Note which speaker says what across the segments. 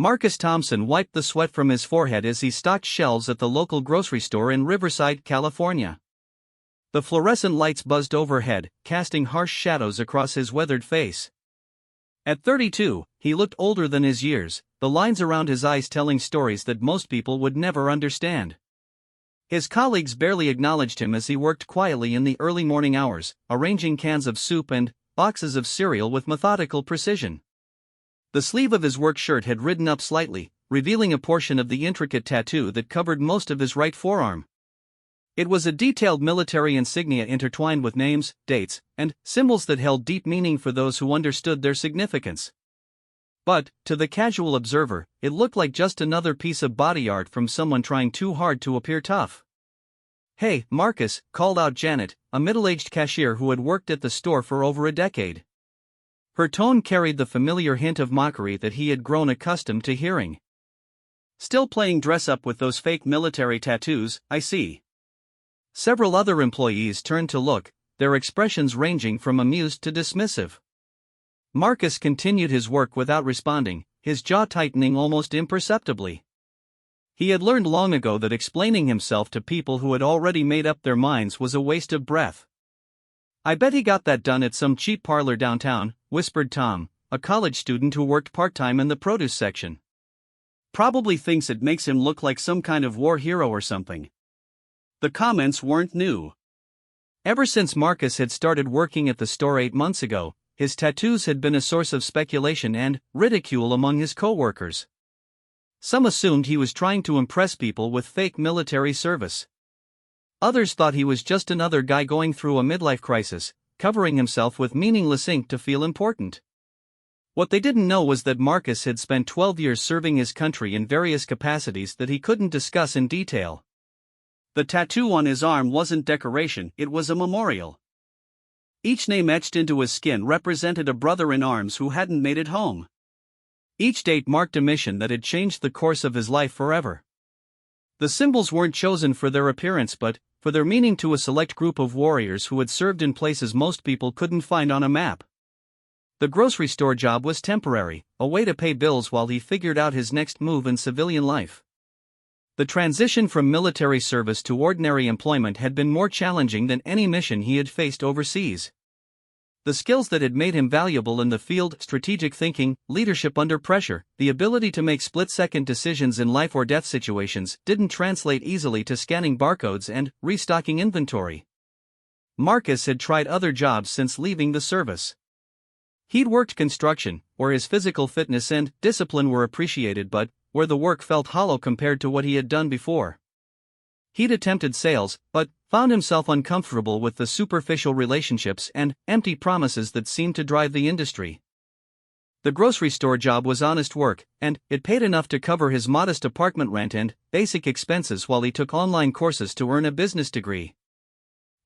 Speaker 1: Marcus Thompson wiped the sweat from his forehead as he stocked shelves at the local grocery store in Riverside, California. The fluorescent lights buzzed overhead, casting harsh shadows across his weathered face. At 32, he looked older than his years, the lines around his eyes telling stories that most people would never understand. His colleagues barely acknowledged him as he worked quietly in the early morning hours, arranging cans of soup and boxes of cereal with methodical precision. The sleeve of his work shirt had ridden up slightly, revealing a portion of the intricate tattoo that covered most of his right forearm. It was a detailed military insignia intertwined with names, dates, and symbols that held deep meaning for those who understood their significance. But, to the casual observer, it looked like just another piece of body art from someone trying too hard to appear tough. "Hey, Marcus," called out Janet, a middle-aged cashier who had worked at the store for over a decade. Her tone carried the familiar hint of mockery that he had grown accustomed to hearing. "Still playing dress-up with those fake military tattoos, I see." Several other employees turned to look, their expressions ranging from amused to dismissive. Marcus continued his work without responding, his jaw tightening almost imperceptibly. He had learned long ago that explaining himself to people who had already made up their minds was a waste of breath. "I bet he got that done at some cheap parlor downtown," whispered Tom, a college student who worked part-time in the produce section. "Probably thinks it makes him look like some kind of war hero or something." The comments weren't new. Ever since Marcus had started working at the store 8 months ago, his tattoos had been a source of speculation and ridicule among his co-workers. Some assumed he was trying to impress people with fake military service. Others thought he was just another guy going through a midlife crisis, covering himself with meaningless ink to feel important. What they didn't know was that Marcus had spent 12 years serving his country in various capacities that he couldn't discuss in detail. The tattoo on his arm wasn't decoration, it was a memorial. Each name etched into his skin represented a brother in arms who hadn't made it home. Each date marked a mission that had changed the course of his life forever. The symbols weren't chosen for their appearance but for their meaning to a select group of warriors who had served in places most people couldn't find on a map. The grocery store job was temporary, a way to pay bills while he figured out his next move in civilian life. The transition from military service to ordinary employment had been more challenging than any mission he had faced overseas. The skills that had made him valuable in the field, strategic thinking, leadership under pressure, the ability to make split-second decisions in life or death situations, didn't translate easily to scanning barcodes and restocking inventory. Marcus had tried other jobs since leaving the service. He'd worked construction, where his physical fitness and discipline were appreciated but where the work felt hollow compared to what he had done before. He'd attempted sales, but found himself uncomfortable with the superficial relationships and empty promises that seemed to drive the industry. The grocery store job was honest work, and it paid enough to cover his modest apartment rent and basic expenses while he took online courses to earn a business degree.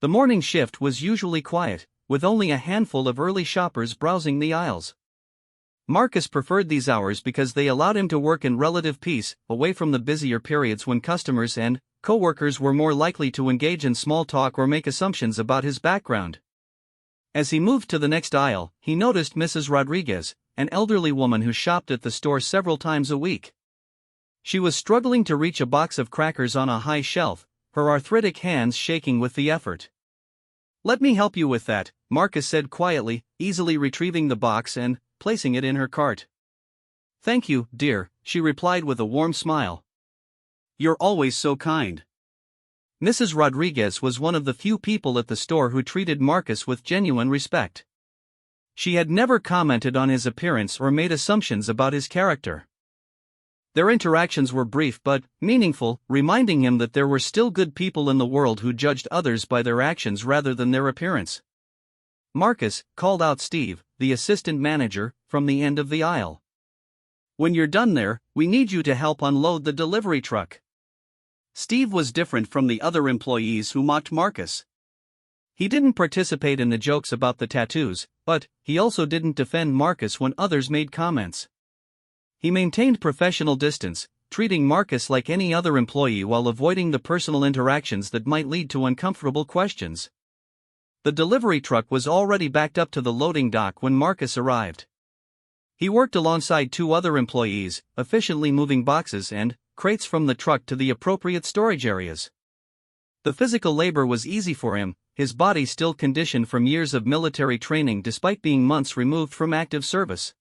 Speaker 1: The morning shift was usually quiet, with only a handful of early shoppers browsing the aisles. Marcus preferred these hours because they allowed him to work in relative peace, away from the busier periods when customers and co-workers were more likely to engage in small talk or make assumptions about his background. As he moved to the next aisle, he noticed Mrs. Rodriguez, an elderly woman who shopped at the store several times a week. She was struggling to reach a box of crackers on a high shelf, her arthritic hands shaking with the effort. "Let me help you with that," Marcus said quietly, easily retrieving the box and placing it in her cart. "Thank you, dear," she replied with a warm smile. "You're always so kind." Mrs. Rodriguez was one of the few people at the store who treated Marcus with genuine respect. She had never commented on his appearance or made assumptions about his character. Their interactions were brief but meaningful, reminding him that there were still good people in the world who judged others by their actions rather than their appearance. "Marcus," called out Steve, the assistant manager, from the end of the aisle. "When you're done there, we need you to help unload the delivery truck." Steve was different from the other employees who mocked Marcus. He didn't participate in the jokes about the tattoos, but he also didn't defend Marcus when others made comments. He maintained professional distance, treating Marcus like any other employee while avoiding the personal interactions that might lead to uncomfortable questions. The delivery truck was already backed up to the loading dock when Marcus arrived. He worked alongside two other employees, efficiently moving boxes and crates from the truck to the appropriate storage areas. The physical labor was easy for him, his body still conditioned from years of military training despite being months removed from active service.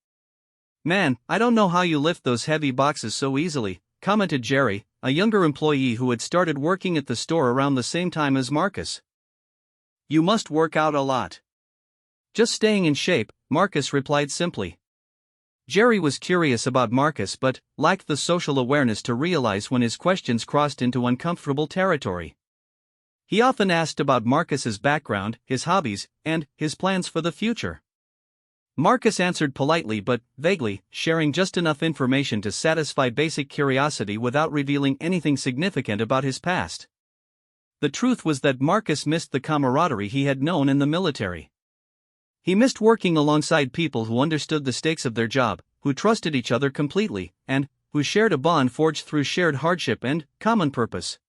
Speaker 1: "Man, I don't know how you lift those heavy boxes so easily," commented Jerry, a younger employee who had started working at the store around the same time as Marcus. "You must work out a lot." "Just staying in shape," Marcus replied simply. Jerry was curious about Marcus but lacked the social awareness to realize when his questions crossed into uncomfortable territory. He often asked about Marcus's background, his hobbies, and his plans for the future. Marcus answered politely but vaguely, sharing just enough information to satisfy basic curiosity without revealing anything significant about his past. The truth was that Marcus missed the camaraderie he had known in the military. He missed working alongside people who understood the stakes of their job, who trusted each other completely, and who shared a bond forged through shared hardship and common purpose.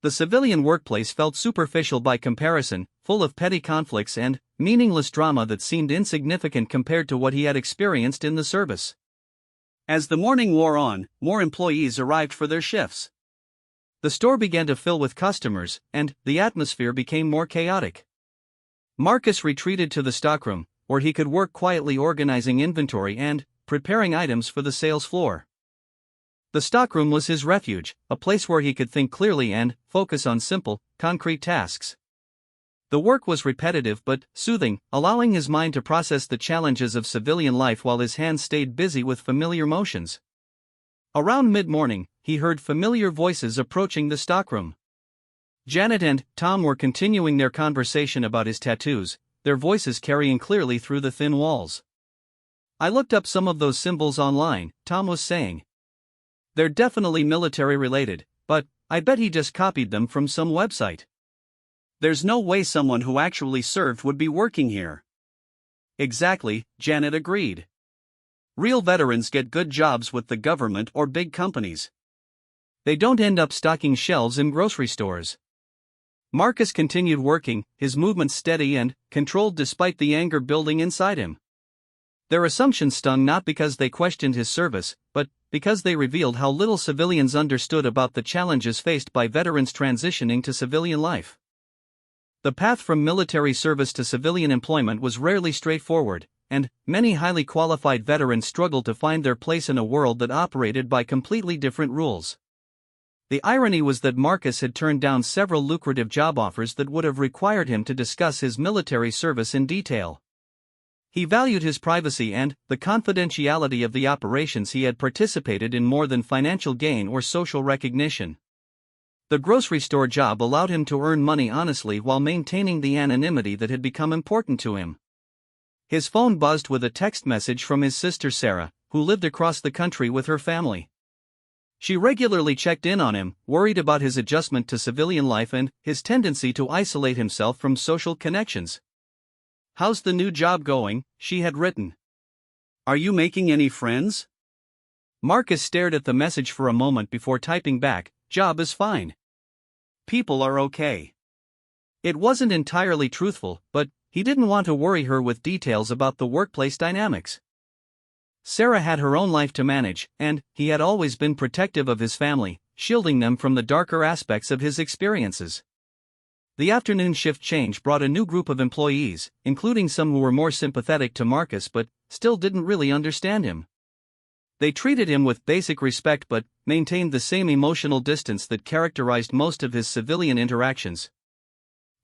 Speaker 1: The civilian workplace felt superficial by comparison, full of petty conflicts and meaningless drama that seemed insignificant compared to what he had experienced in the service. As the morning wore on, more employees arrived for their shifts. The store began to fill with customers, and the atmosphere became more chaotic. Marcus retreated to the stockroom, where he could work quietly organizing inventory and preparing items for the sales floor. The stockroom was his refuge, a place where he could think clearly and focus on simple, concrete tasks. The work was repetitive but soothing, allowing his mind to process the challenges of civilian life while his hands stayed busy with familiar motions. Around mid-morning, he heard familiar voices approaching the stockroom. Janet and Tom were continuing their conversation about his tattoos, their voices carrying clearly through the thin walls. "I looked up some of those symbols online," Tom was saying. "They're definitely military related, but I bet he just copied them from some website. There's no way someone who actually served would be working here." "Exactly," Janet agreed. "Real veterans get good jobs with the government or big companies. They don't end up stocking shelves in grocery stores." Marcus continued working, his movements steady and controlled despite the anger building inside him. Their assumptions stung not because they questioned his service, but because they revealed how little civilians understood about the challenges faced by veterans transitioning to civilian life. The path from military service to civilian employment was rarely straightforward, and many highly qualified veterans struggled to find their place in a world that operated by completely different rules. The irony was that Marcus had turned down several lucrative job offers that would have required him to discuss his military service in detail. He valued his privacy and the confidentiality of the operations he had participated in more than financial gain or social recognition. The grocery store job allowed him to earn money honestly while maintaining the anonymity that had become important to him. His phone buzzed with a text message from his sister Sarah, who lived across the country with her family. She regularly checked in on him, worried about his adjustment to civilian life and his tendency to isolate himself from social connections. "How's the new job going?" she had written. "Are you making any friends?" Marcus stared at the message for a moment before typing back, "Job is fine. People are okay." It wasn't entirely truthful, but he didn't want to worry her with details about the workplace dynamics. Sarah had her own life to manage, and he had always been protective of his family, shielding them from the darker aspects of his experiences. The afternoon shift change brought a new group of employees, including some who were more sympathetic to Marcus but still didn't really understand him. They treated him with basic respect but maintained the same emotional distance that characterized most of his civilian interactions.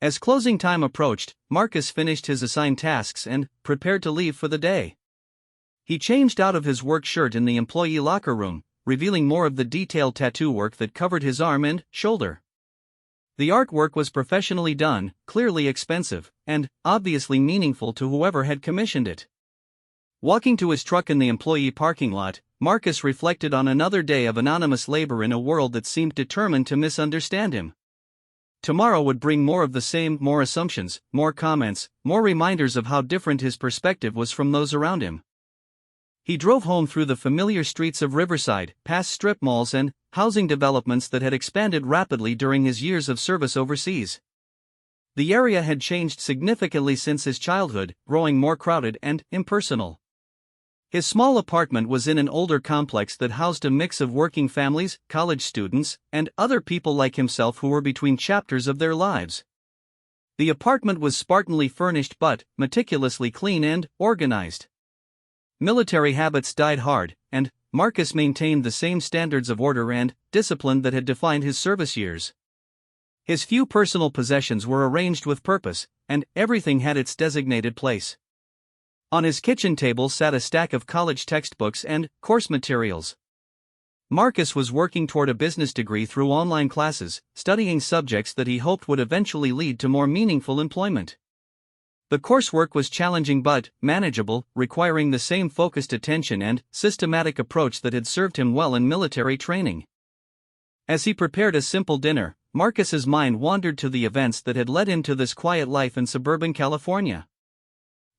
Speaker 1: As closing time approached, Marcus finished his assigned tasks and prepared to leave for the day. He changed out of his work shirt in the employee locker room, revealing more of the detailed tattoo work that covered his arm and shoulder. The artwork was professionally done, clearly expensive, and obviously meaningful to whoever had commissioned it. Walking to his truck in the employee parking lot, Marcus reflected on another day of anonymous labor in a world that seemed determined to misunderstand him. Tomorrow would bring more of the same, more assumptions, more comments, more reminders of how different his perspective was from those around him. He drove home through the familiar streets of Riverside, past strip malls and housing developments that had expanded rapidly during his years of service overseas. The area had changed significantly since his childhood, growing more crowded and impersonal. His small apartment was in an older complex that housed a mix of working families, college students, and other people like himself who were between chapters of their lives. The apartment was spartanly furnished but meticulously clean and organized. Military habits died hard, and Marcus maintained the same standards of order and discipline that had defined his service years. His few personal possessions were arranged with purpose, and everything had its designated place. On his kitchen table sat a stack of college textbooks and course materials. Marcus was working toward a business degree through online classes, studying subjects that he hoped would eventually lead to more meaningful employment. The coursework was challenging but manageable, requiring the same focused attention and systematic approach that had served him well in military training. As he prepared a simple dinner, Marcus's mind wandered to the events that had led him to this quiet life in suburban California.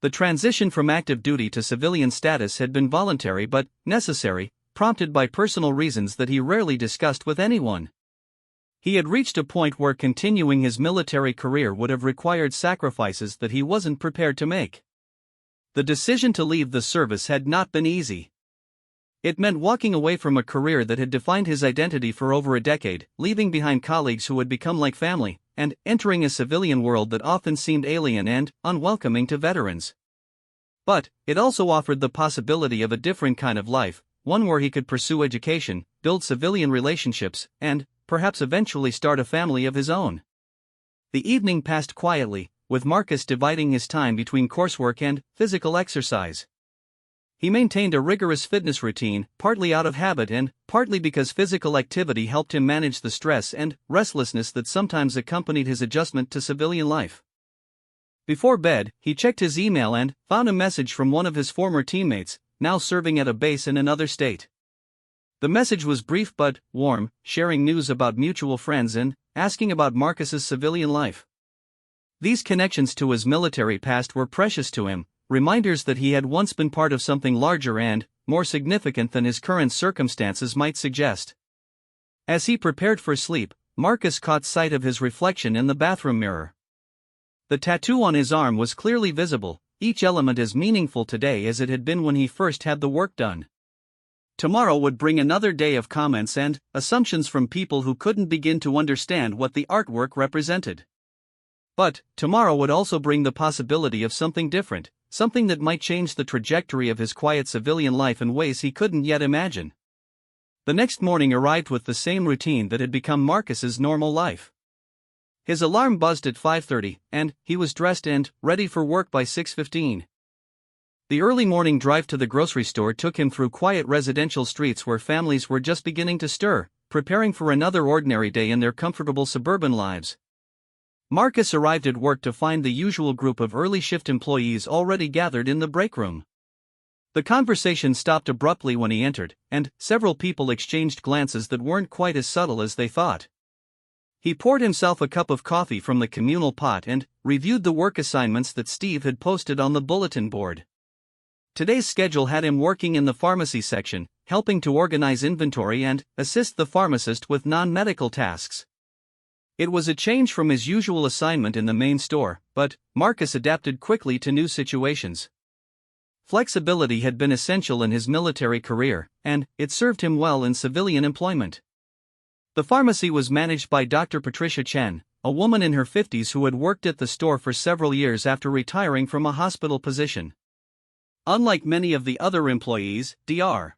Speaker 1: The transition from active duty to civilian status had been voluntary but necessary, prompted by personal reasons that he rarely discussed with anyone. He had reached a point where continuing his military career would have required sacrifices that he wasn't prepared to make. The decision to leave the service had not been easy. It meant walking away from a career that had defined his identity for over a decade, leaving behind colleagues who had become like family, and entering a civilian world that often seemed alien and unwelcoming to veterans. But it also offered the possibility of a different kind of life, one where he could pursue education, build civilian relationships, and perhaps eventually start a family of his own. The evening passed quietly, with Marcus dividing his time between coursework and physical exercise. He maintained a rigorous fitness routine, partly out of habit and partly because physical activity helped him manage the stress and restlessness that sometimes accompanied his adjustment to civilian life. Before bed, he checked his email and found a message from one of his former teammates, now serving at a base in another state. The message was brief but warm, sharing news about mutual friends and asking about Marcus's civilian life. These connections to his military past were precious to him, reminders that he had once been part of something larger and more significant than his current circumstances might suggest. As he prepared for sleep, Marcus caught sight of his reflection in the bathroom mirror. The tattoo on his arm was clearly visible, each element as meaningful today as it had been when he first had the work done. Tomorrow would bring another day of comments and assumptions from people who couldn't begin to understand what the artwork represented. But tomorrow would also bring the possibility of something different, something that might change the trajectory of his quiet civilian life in ways he couldn't yet imagine. The next morning arrived with the same routine that had become Marcus's normal life. His alarm buzzed at 5:30, and he was dressed and ready for work by 6:15. The early morning drive to the grocery store took him through quiet residential streets where families were just beginning to stir, preparing for another ordinary day in their comfortable suburban lives. Marcus arrived at work to find the usual group of early shift employees already gathered in the break room. The conversation stopped abruptly when he entered, and several people exchanged glances that weren't quite as subtle as they thought. He poured himself a cup of coffee from the communal pot and reviewed the work assignments that Steve had posted on the bulletin board. Today's schedule had him working in the pharmacy section, helping to organize inventory and assist the pharmacist with non-medical tasks. It was a change from his usual assignment in the main store, but Marcus adapted quickly to new situations. Flexibility had been essential in his military career, and it served him well in civilian employment. The pharmacy was managed by Dr. Patricia Chen, a woman in her 50s who had worked at the store for several years after retiring from a hospital position. Unlike many of the other employees, Dr.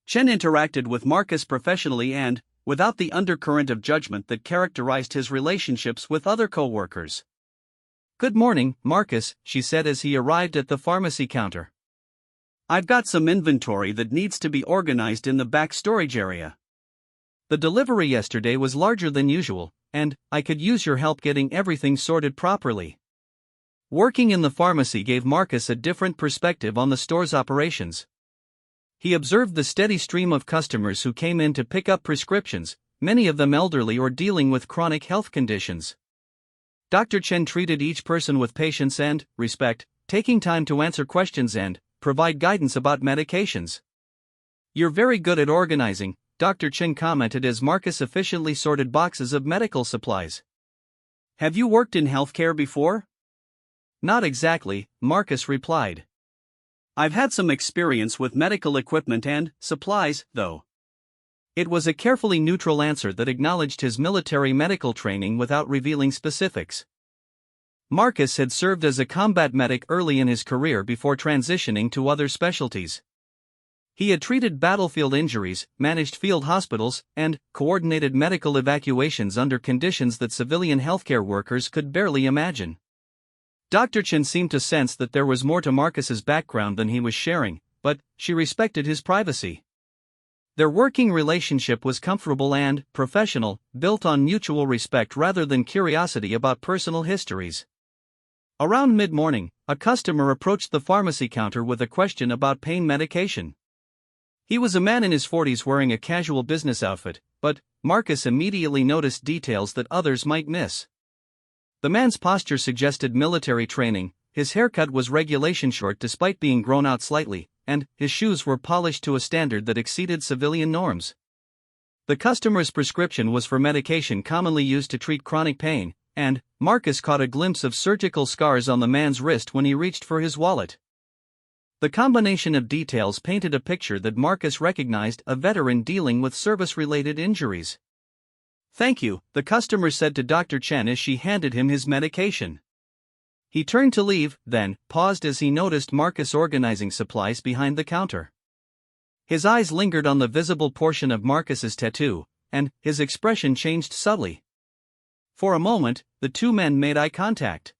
Speaker 1: Chen interacted with Marcus professionally and without the undercurrent of judgment that characterized his relationships with other co-workers. "Good morning, Marcus," she said as he arrived at the pharmacy counter. "I've got some inventory that needs to be organized in the back storage area. The delivery yesterday was larger than usual, and I could use your help getting everything sorted properly." Working in the pharmacy gave Marcus a different perspective on the store's operations. He observed the steady stream of customers who came in to pick up prescriptions, many of them elderly or dealing with chronic health conditions. Dr. Chen treated each person with patience and respect, taking time to answer questions and provide guidance about medications. "You're very good at organizing," Dr. Chen commented as Marcus efficiently sorted boxes of medical supplies. "Have you worked in healthcare before?" "Not exactly," Marcus replied. I've had some experience with medical equipment and supplies, though. It was a carefully neutral answer that acknowledged his military medical training without revealing specifics. Marcus had served as a combat medic early in his career before transitioning to other specialties. He had treated battlefield injuries, managed field hospitals, and coordinated medical evacuations under conditions that civilian healthcare workers could barely imagine. Dr. Chen seemed to sense that there was more to Marcus's background than he was sharing, but she respected his privacy. Their working relationship was comfortable and professional, built on mutual respect rather than curiosity about personal histories. Around mid-morning, a customer approached the pharmacy counter with a question about pain medication. He was a man in his 40s wearing a casual business outfit, but Marcus immediately noticed details that others might miss. The man's posture suggested military training, his haircut was regulation short despite being grown out slightly, and his shoes were polished to a standard that exceeded civilian norms. The customer's prescription was for medication commonly used to treat chronic pain, and Marcus caught a glimpse of surgical scars on the man's wrist when he reached for his wallet. The combination of details painted a picture that Marcus recognized a veteran dealing with service-related injuries. "Thank you," the customer said to Dr. Chen as she handed him his medication. He turned to leave, then paused as he noticed Marcus organizing supplies behind the counter. His eyes lingered on the visible portion of Marcus's tattoo, and his expression changed subtly. For a moment, the two men made eye contact.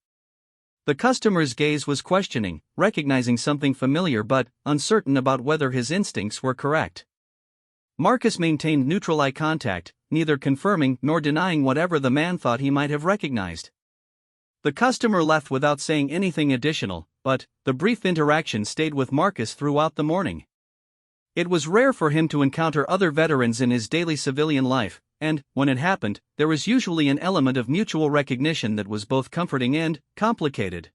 Speaker 1: The customer's gaze was questioning, recognizing something familiar but uncertain about whether his instincts were correct. Marcus maintained neutral eye contact, neither confirming nor denying whatever the man thought he might have recognized. The customer left without saying anything additional, but the brief interaction stayed with Marcus throughout the morning. It was rare for him to encounter other veterans in his daily civilian life, and, when it happened, there was usually an element of mutual recognition that was both comforting and complicated.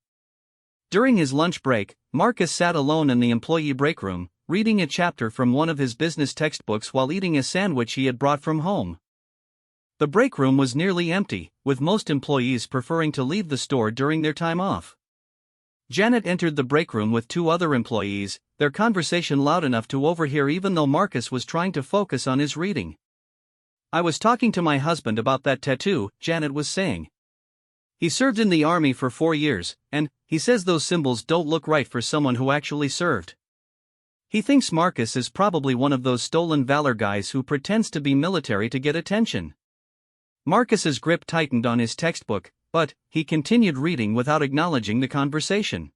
Speaker 1: During his lunch break, Marcus sat alone in the employee break room, reading a chapter from one of his business textbooks while eating a sandwich he had brought from home. The break room was nearly empty, with most employees preferring to leave the store during their time off. Janet entered the break room with two other employees, their conversation loud enough to overhear even though Marcus was trying to focus on his reading. "I was talking to my husband about that tattoo," Janet was saying. "He served in the army for 4 years, and he says those symbols don't look right for someone who actually served. He thinks Marcus is probably one of those stolen valor guys who pretends to be military to get attention." Marcus's grip tightened on his textbook, but he continued reading without acknowledging the conversation.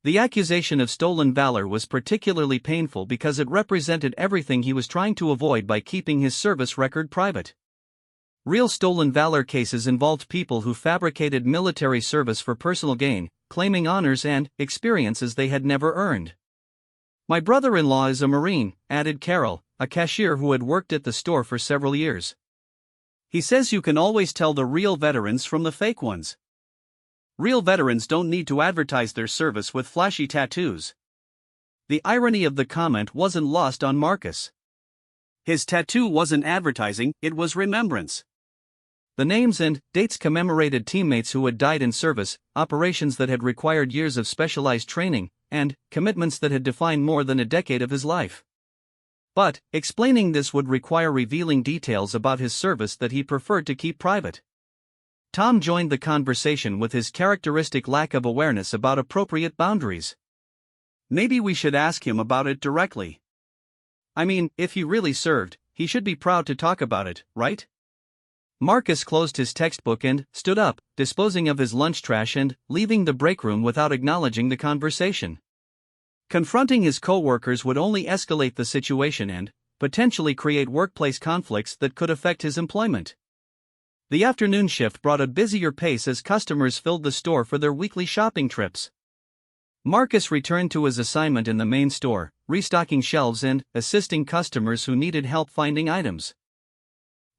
Speaker 1: The accusation of stolen valor was particularly painful because it represented everything he was trying to avoid by keeping his service record private. Real stolen valor cases involved people who fabricated military service for personal gain, claiming honors and experiences they had never earned. "My brother-in-law is a Marine," added Carol, a cashier who had worked at the store for several years. "He says you can always tell the real veterans from the fake ones. Real veterans don't need to advertise their service with flashy tattoos." The irony of the comment wasn't lost on Marcus. His tattoo wasn't advertising, it was remembrance. The names and dates commemorated teammates who had died in service, operations that had required years of specialized training, and commitments that had defined more than a decade of his life. But explaining this would require revealing details about his service that he preferred to keep private. Tom joined the conversation with his characteristic lack of awareness about appropriate boundaries. "Maybe we should ask him about it directly. I mean, if he really served, he should be proud to talk about it, right?" Marcus closed his textbook and stood up, disposing of his lunch trash and leaving the break room without acknowledging the conversation. Confronting his co-workers would only escalate the situation and potentially create workplace conflicts that could affect his employment. The afternoon shift brought a busier pace as customers filled the store for their weekly shopping trips. Marcus returned to his assignment in the main store, restocking shelves and assisting customers who needed help finding items.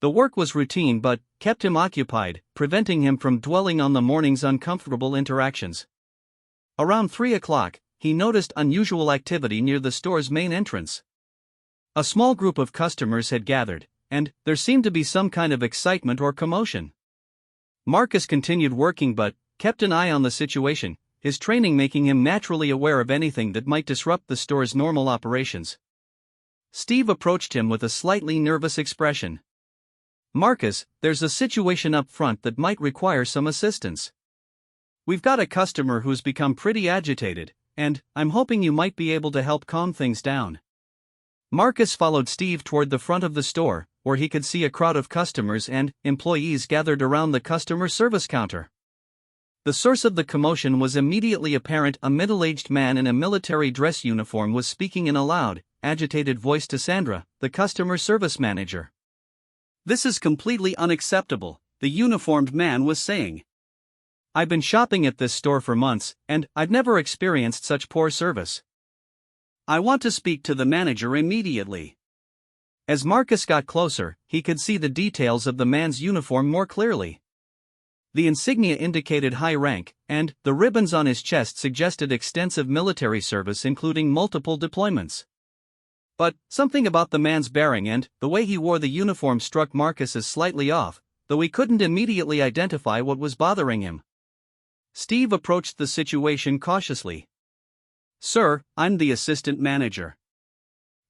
Speaker 1: The work was routine but kept him occupied, preventing him from dwelling on the morning's uncomfortable interactions. Around 3 o'clock, he noticed unusual activity near the store's main entrance. A small group of customers had gathered, and there seemed to be some kind of excitement or commotion. Marcus continued working but kept an eye on the situation, his training making him naturally aware of anything that might disrupt the store's normal operations. Steve approached him with a slightly nervous expression. "Marcus, there's a situation up front that might require some assistance. We've got a customer who's become pretty agitated, and I'm hoping you might be able to help calm things down." Marcus followed Steve toward the front of the store, where he could see a crowd of customers and employees gathered around the customer service counter. The source of the commotion was immediately apparent. A middle-aged man in a military dress uniform was speaking in a loud, agitated voice to Sandra, the customer service manager. "This is completely unacceptable," the uniformed man was saying. "I've been shopping at this store for months, and I've never experienced such poor service. I want to speak to the manager immediately." As Marcus got closer, he could see the details of the man's uniform more clearly. The insignia indicated high rank, and the ribbons on his chest suggested extensive military service, including multiple deployments. But something about the man's bearing and the way he wore the uniform struck Marcus as slightly off, though he couldn't immediately identify what was bothering him. Steve approached the situation cautiously. "Sir, I'm the assistant manager.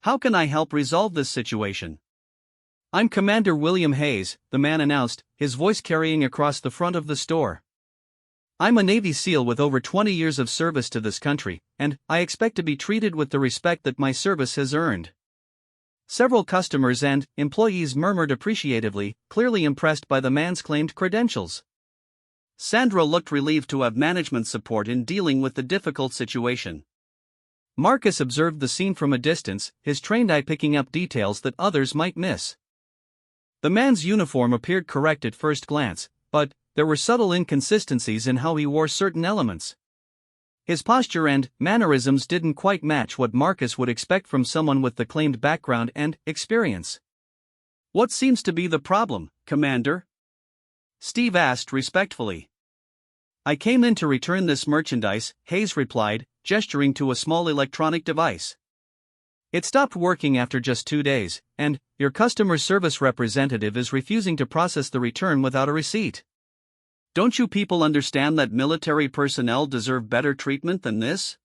Speaker 1: How can I help resolve this situation?" "I'm Commander William Hayes," the man announced, his voice carrying across the front of the store. "I'm a Navy SEAL with over 20 years of service to this country, and I expect to be treated with the respect that my service has earned." Several customers and employees murmured appreciatively, clearly impressed by the man's claimed credentials. Sandra looked relieved to have management support in dealing with the difficult situation. Marcus observed the scene from a distance, his trained eye picking up details that others might miss. The man's uniform appeared correct at first glance, but there were subtle inconsistencies in how he wore certain elements. His posture and mannerisms didn't quite match what Marcus would expect from someone with the claimed background and experience. "What seems to be the problem, Commander?" Steve asked respectfully. "I came in to return this merchandise," Hayes replied, gesturing to a small electronic device. "It stopped working after just 2 days, and your customer service representative is refusing to process the return without a receipt. Don't you people understand that military personnel deserve better treatment than this?"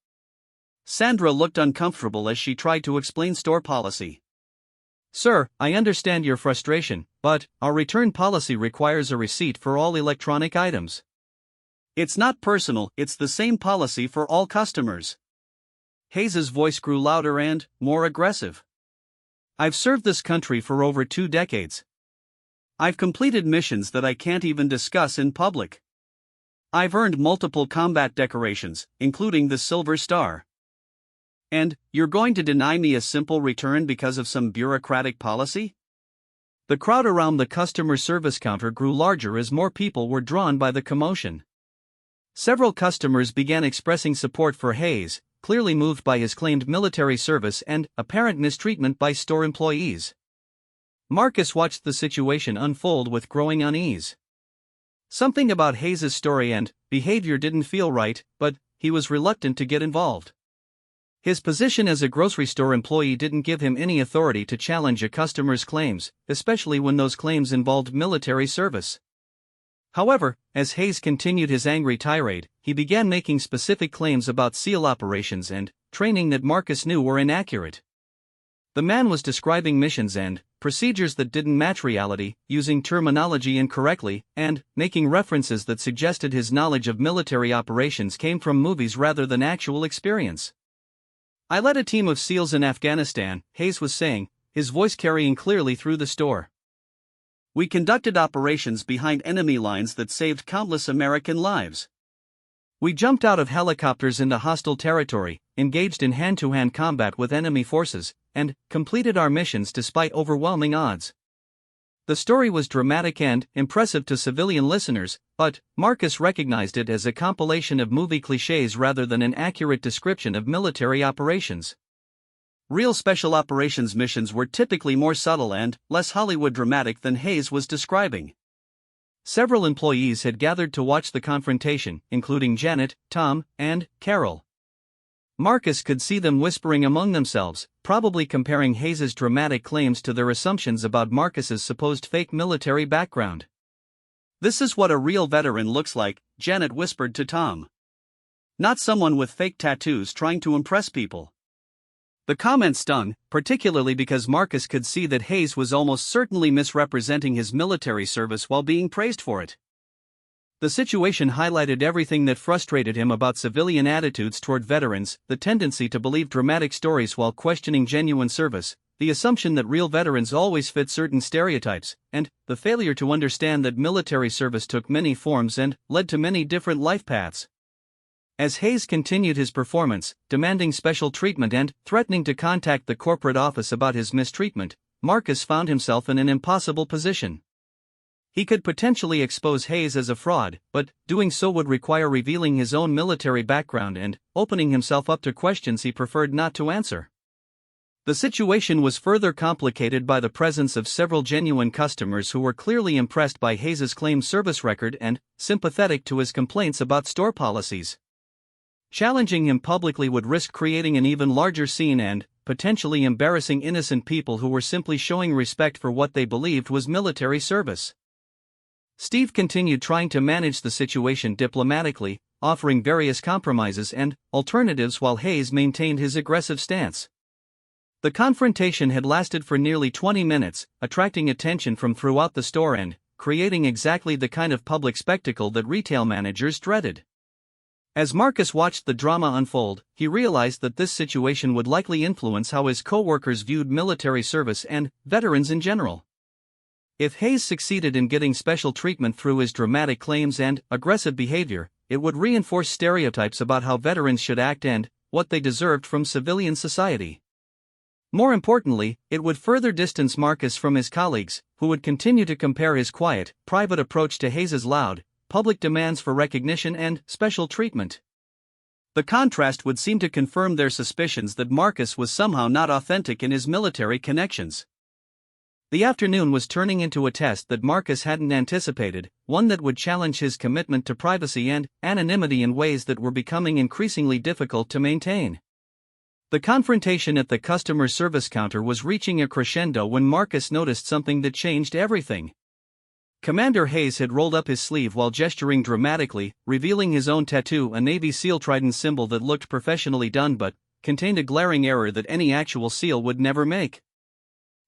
Speaker 1: Sandra looked uncomfortable as she tried to explain store policy. "Sir, I understand your frustration, but our return policy requires a receipt for all electronic items." "It's not personal, it's the same policy for all customers." Hayes' voice grew louder and more aggressive. "I've served this country for over 2 decades. I've completed missions that I can't even discuss in public. I've earned multiple combat decorations, including the Silver Star. And you're going to deny me a simple return because of some bureaucratic policy?" The crowd around the customer service counter grew larger as more people were drawn by the commotion. Several customers began expressing support for Hayes, clearly moved by his claimed military service and apparent mistreatment by store employees. Marcus watched the situation unfold with growing unease. Something about Hayes' story and behavior didn't feel right, but he was reluctant to get involved. His position as a grocery store employee didn't give him any authority to challenge a customer's claims, especially when those claims involved military service. However, as Hayes continued his angry tirade, he began making specific claims about SEAL operations and training that Marcus knew were inaccurate. The man was describing missions and procedures that didn't match reality, using terminology incorrectly, and making references that suggested his knowledge of military operations came from movies rather than actual experience. "I led a team of SEALs in Afghanistan," Hayes was saying, his voice carrying clearly through the store. "We conducted operations behind enemy lines that saved countless American lives. We jumped out of helicopters into hostile territory, engaged in hand-to-hand combat with enemy forces, and completed our missions despite overwhelming odds." The story was dramatic and impressive to civilian listeners, but Marcus recognized it as a compilation of movie cliches rather than an accurate description of military operations. Real special operations missions were typically more subtle and less Hollywood dramatic than Hayes was describing. Several employees had gathered to watch the confrontation, including Janet, Tom, and Carol. Marcus could see them whispering among themselves, probably comparing Hayes' dramatic claims to their assumptions about Marcus's supposed fake military background. "This is what a real veteran looks like," Janet whispered to Tom. not someone with fake tattoos trying to impress people. The comment stung, particularly because Marcus could see that Hayes was almost certainly misrepresenting his military service while being praised for it. The situation highlighted everything that frustrated him about civilian attitudes toward veterans: the tendency to believe dramatic stories while questioning genuine service, the assumption that real veterans always fit certain stereotypes, and the failure to understand that military service took many forms and led to many different life paths. As Hayes continued his performance, demanding special treatment and threatening to contact the corporate office about his mistreatment, Marcus found himself in an impossible position. He could potentially expose Hayes as a fraud, but doing so would require revealing his own military background and opening himself up to questions he preferred not to answer. The situation was further complicated by the presence of several genuine customers who were clearly impressed by Hayes' claimed service record and sympathetic to his complaints about store policies. Challenging him publicly would risk creating an even larger scene and potentially embarrassing innocent people who were simply showing respect for what they believed was military service. Steve continued trying to manage the situation diplomatically, offering various compromises and alternatives while Hayes maintained his aggressive stance. The confrontation had lasted for nearly 20 minutes, attracting attention from throughout the store and creating exactly the kind of public spectacle that retail managers dreaded. As Marcus watched the drama unfold, he realized that this situation would likely influence how his co-workers viewed military service and veterans in general. If Hayes succeeded in getting special treatment through his dramatic claims and aggressive behavior, it would reinforce stereotypes about how veterans should act and what they deserved from civilian society. More importantly, it would further distance Marcus from his colleagues, who would continue to compare his quiet, private approach to Hayes' loud, public demands for recognition and special treatment. The contrast would seem to confirm their suspicions that Marcus was somehow not authentic in his military connections. The afternoon was turning into a test that Marcus hadn't anticipated, one that would challenge his commitment to privacy and anonymity in ways that were becoming increasingly difficult to maintain. The confrontation at the customer service counter was reaching a crescendo when Marcus noticed something that changed everything. Commander Hayes had rolled up his sleeve while gesturing dramatically, revealing his own tattoo, a Navy SEAL trident symbol that looked professionally done but contained a glaring error that any actual SEAL would never make.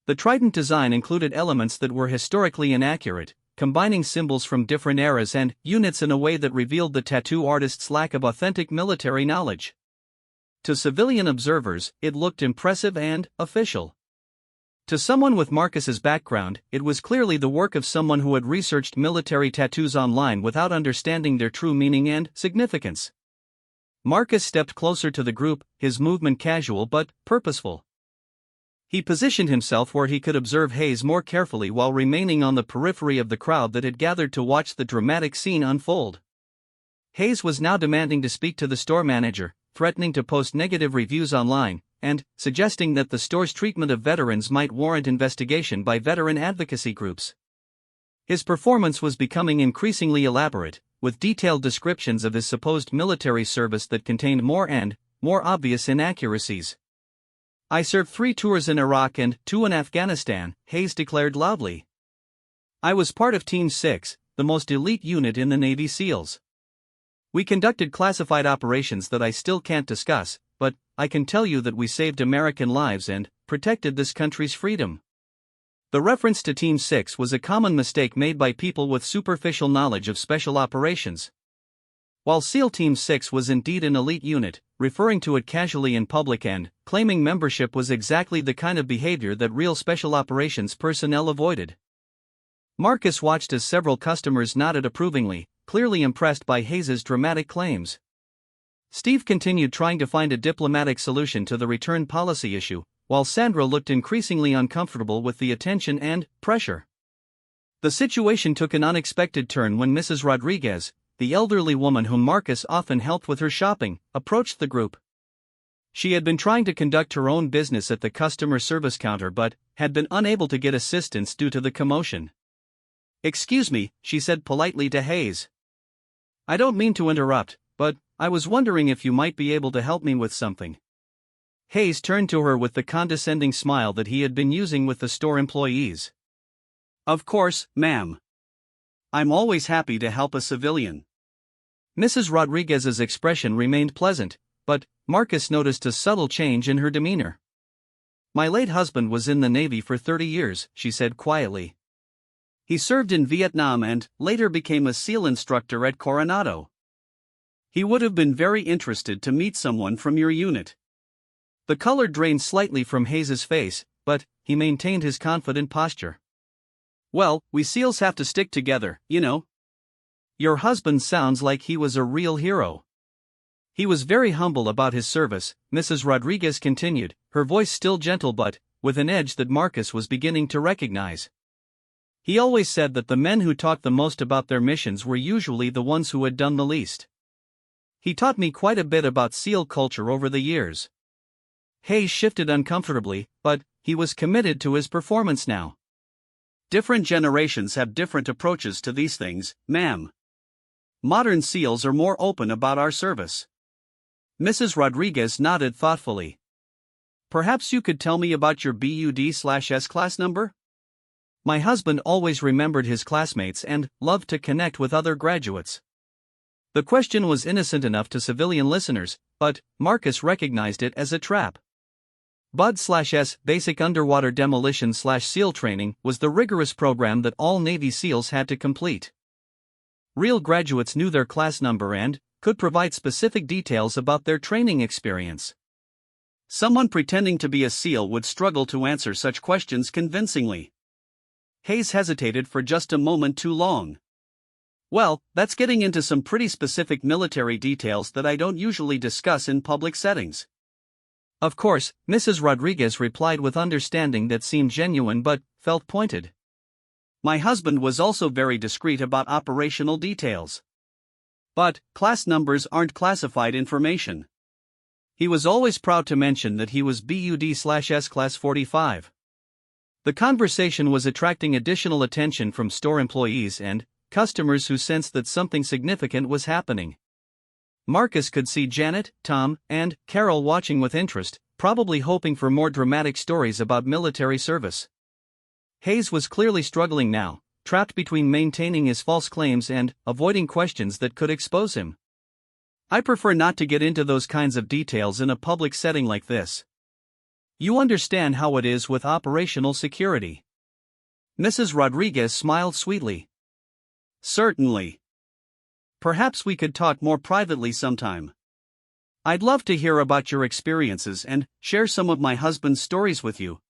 Speaker 1: The trident design included elements that were historically inaccurate, combining symbols from different eras and units in a way that revealed the tattoo artist's lack of authentic military knowledge. To civilian observers, it looked impressive and official. To someone with Marcus's background, it was clearly the work of someone who had researched military tattoos online without understanding their true meaning and significance. Marcus stepped closer to the group, his movement casual but purposeful. He positioned himself where he could observe Hayes more carefully while remaining on the periphery of the crowd that had gathered to watch the dramatic scene unfold. Hayes was now demanding to speak to the store manager, threatening to post negative reviews online, and suggesting that the store's treatment of veterans might warrant investigation by veteran advocacy groups. His performance was becoming increasingly elaborate, with detailed descriptions of his supposed military service that contained more and more obvious inaccuracies. "I served 3 tours in Iraq and 2 in Afghanistan," Hayes declared loudly. "I was part of Team 6, the most elite unit in the Navy SEALs. We conducted classified operations that I still can't discuss, but I can tell you that we saved American lives and protected this country's freedom." The reference to Team 6 was a common mistake made by people with superficial knowledge of special operations. While SEAL Team 6 was indeed an elite unit, referring to it casually in public and claiming membership was exactly the kind of behavior that real special operations personnel avoided. Marcus watched as several customers nodded approvingly, clearly impressed by Hayes' dramatic claims. Steve continued trying to find a diplomatic solution to the return policy issue, while Sandra looked increasingly uncomfortable with the attention and pressure. The situation took an unexpected turn when Mrs. Rodriguez, the elderly woman whom Marcus often helped with her shopping, approached the group. She had been trying to conduct her own business at the customer service counter but had been unable to get assistance due to the commotion. "Excuse me," she said politely to Hayes. "I don't mean to interrupt, but I was wondering if you might be able to help me with something." Hayes turned to her with the condescending smile that he had been using with the store employees. "Of course, ma'am. I'm always happy to help a civilian." Mrs. Rodriguez's expression remained pleasant, but Marcus noticed a subtle change in her demeanor. "My late husband was in the Navy for 30 years, she said quietly. "He served in Vietnam and later became a SEAL instructor at Coronado. He would have been very interested to meet someone from your unit." The color drained slightly from Hayes's face, but he maintained his confident posture. "Well, we SEALs have to stick together, you know." "Your husband sounds like he was a real hero." "He was very humble about his service," Mrs. Rodriguez continued, her voice still gentle but with an edge that Marcus was beginning to recognize. "He always said that the men who talked the most about their missions were usually the ones who had done the least. He taught me quite a bit about SEAL culture over the years." Hayes shifted uncomfortably, but he was committed to his performance now. "Different generations have different approaches to these things, ma'am. Modern SEALs are more open about our service." Mrs. Rodriguez nodded thoughtfully. "Perhaps you could tell me about your BUD/S class number?" "My husband always remembered his classmates and loved to connect with other graduates." The question was innocent enough to civilian listeners, but Marcus recognized it as a trap. BUD/S, Basic Underwater Demolition/SEAL Training, was the rigorous program that all Navy SEALs had to complete. Real graduates knew their class number and could provide specific details about their training experience. Someone pretending to be a SEAL would struggle to answer such questions convincingly. Hayes hesitated for just a moment too long. "Well, that's getting into some pretty specific military details that I don't usually discuss in public settings." "Of course," Mrs. Rodriguez replied with understanding that seemed genuine but felt pointed. "My husband was also very discreet about operational details. But class numbers aren't classified information. He was always proud to mention that he was BUD/S class 45. The conversation was attracting additional attention from store employees and customers who sensed that something significant was happening. Marcus could see Janet, Tom, and Carol watching with interest, probably hoping for more dramatic stories about military service. Hayes was clearly struggling now, trapped between maintaining his false claims and avoiding questions that could expose him. "I prefer not to get into those kinds of details in a public setting like this. You understand how it is with operational security." Mrs. Rodriguez smiled sweetly. "Certainly. Perhaps we could talk more privately sometime. I'd love to hear about your experiences and share some of my husband's stories with you."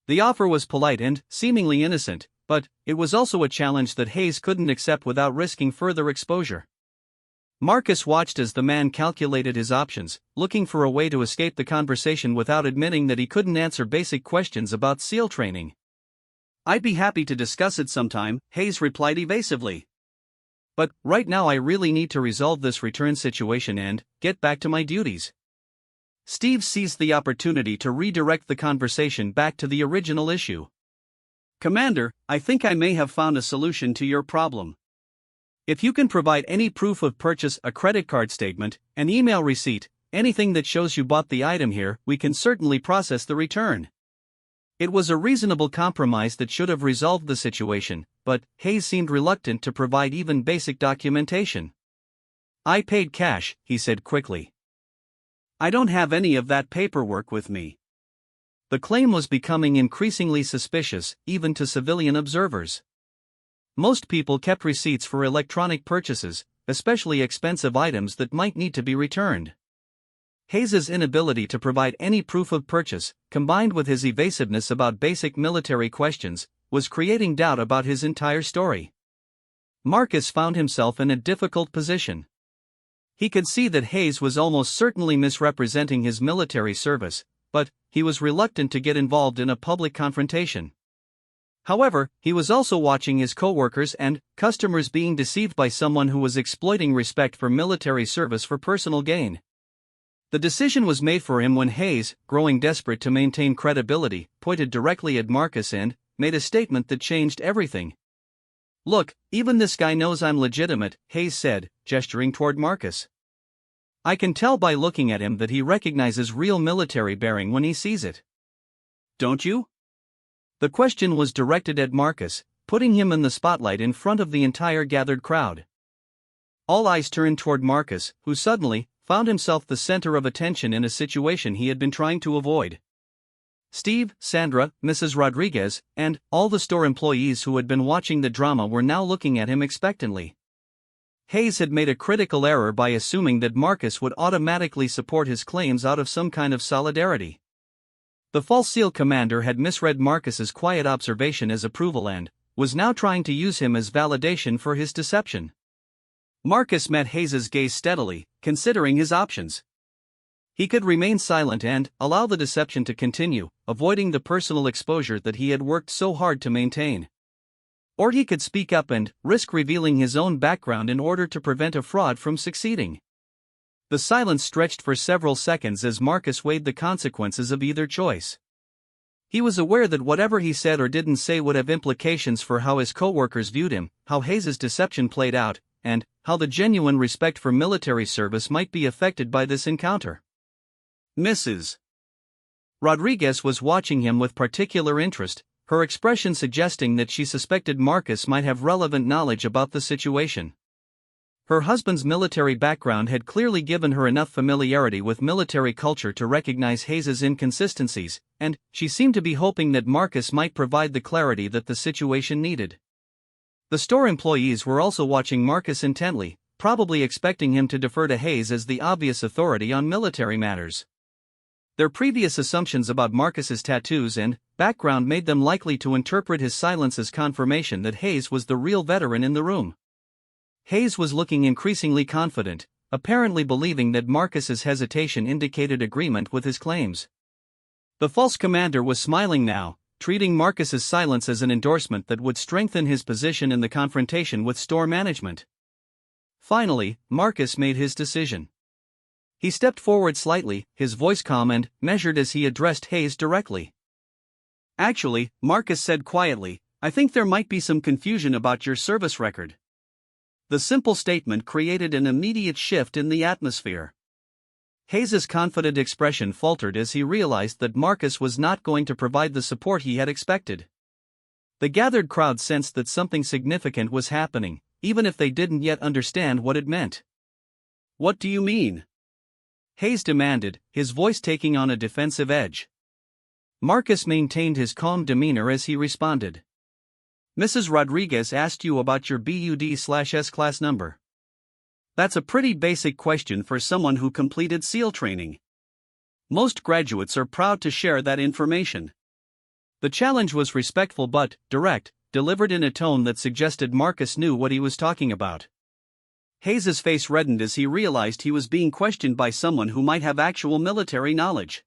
Speaker 1: The offer was polite and seemingly innocent, but it was also a challenge that Hayes couldn't accept without risking further exposure. Marcus watched as the man calculated his options, looking for a way to escape the conversation without admitting that he couldn't answer basic questions about SEAL training. "I'd be happy to discuss it sometime," Hayes replied evasively. "But right now I really need to resolve this return situation and get back to my duties." Steve seized the opportunity to redirect the conversation back to the original issue. "Commander, I think I may have found a solution to your problem. If you can provide any proof of purchase, a credit card statement, an email receipt, anything that shows you bought the item here, we can certainly process the return." It was a reasonable compromise that should have resolved the situation, but Hayes seemed reluctant to provide even basic documentation. "I paid cash," he said quickly. "I don't have any of that paperwork with me." The claim was becoming increasingly suspicious, even to civilian observers. Most people kept receipts for electronic purchases, especially expensive items that might need to be returned. Hayes's inability to provide any proof of purchase, combined with his evasiveness about basic military questions, was creating doubt about his entire story. Marcus found himself in a difficult position. He could see that Hayes was almost certainly misrepresenting his military service, but he was reluctant to get involved in a public confrontation. However, he was also watching his coworkers and customers being deceived by someone who was exploiting respect for military service for personal gain. The decision was made for him when Hayes, growing desperate to maintain credibility, pointed directly at Marcus and made a statement that changed everything. "Look, even this guy knows I'm legitimate," Hayes said, gesturing toward Marcus. "I can tell by looking at him that he recognizes real military bearing when he sees it. Don't you?" The question was directed at Marcus, putting him in the spotlight in front of the entire gathered crowd. All eyes turned toward Marcus, who suddenly found himself the center of attention in a situation he had been trying to avoid. Steve, Sandra, Mrs. Rodriguez, and all the store employees who had been watching the drama were now looking at him expectantly. Hayes had made a critical error by assuming that Marcus would automatically support his claims out of some kind of solidarity. The false seal commander had misread Marcus's quiet observation as approval and was now trying to use him as validation for his deception. Marcus met Hayes's gaze steadily, considering his options. He could remain silent and allow the deception to continue, avoiding the personal exposure that he had worked so hard to maintain. Or he could speak up and risk revealing his own background in order to prevent a fraud from succeeding. The silence stretched for several seconds as Marcus weighed the consequences of either choice. He was aware that whatever he said or didn't say would have implications for how his co-workers viewed him, how Hayes's deception played out, and how the genuine respect for military service might be affected by this encounter. Mrs. Rodriguez was watching him with particular interest, her expression suggesting that she suspected Marcus might have relevant knowledge about the situation. Her husband's military background had clearly given her enough familiarity with military culture to recognize Hayes's inconsistencies, and she seemed to be hoping that Marcus might provide the clarity that the situation needed. The store employees were also watching Marcus intently, probably expecting him to defer to Hayes as the obvious authority on military matters. Their previous assumptions about Marcus's tattoos and background made them likely to interpret his silence as confirmation that Hayes was the real veteran in the room. Hayes was looking increasingly confident, apparently believing that Marcus's hesitation indicated agreement with his claims. The false commander was smiling now, treating Marcus's silence as an endorsement that would strengthen his position in the confrontation with store management. Finally, Marcus made his decision. He stepped forward slightly, his voice calm and measured as he addressed Hayes directly. "Actually," Marcus said quietly, "I think there might be some confusion about your service record." The simple statement created an immediate shift in the atmosphere. Hayes's confident expression faltered as he realized that Marcus was not going to provide the support he had expected. The gathered crowd sensed that something significant was happening, even if they didn't yet understand what it meant. "What do you mean?" Hayes demanded, his voice taking on a defensive edge. Marcus maintained his calm demeanor as he responded. "Mrs. Rodriguez asked you about your BUD/S class number. That's a pretty basic question for someone who completed SEAL training. Most graduates are proud to share that information." The challenge was respectful but direct, delivered in a tone that suggested Marcus knew what he was talking about. Hayes's face reddened as he realized he was being questioned by someone who might have actual military knowledge.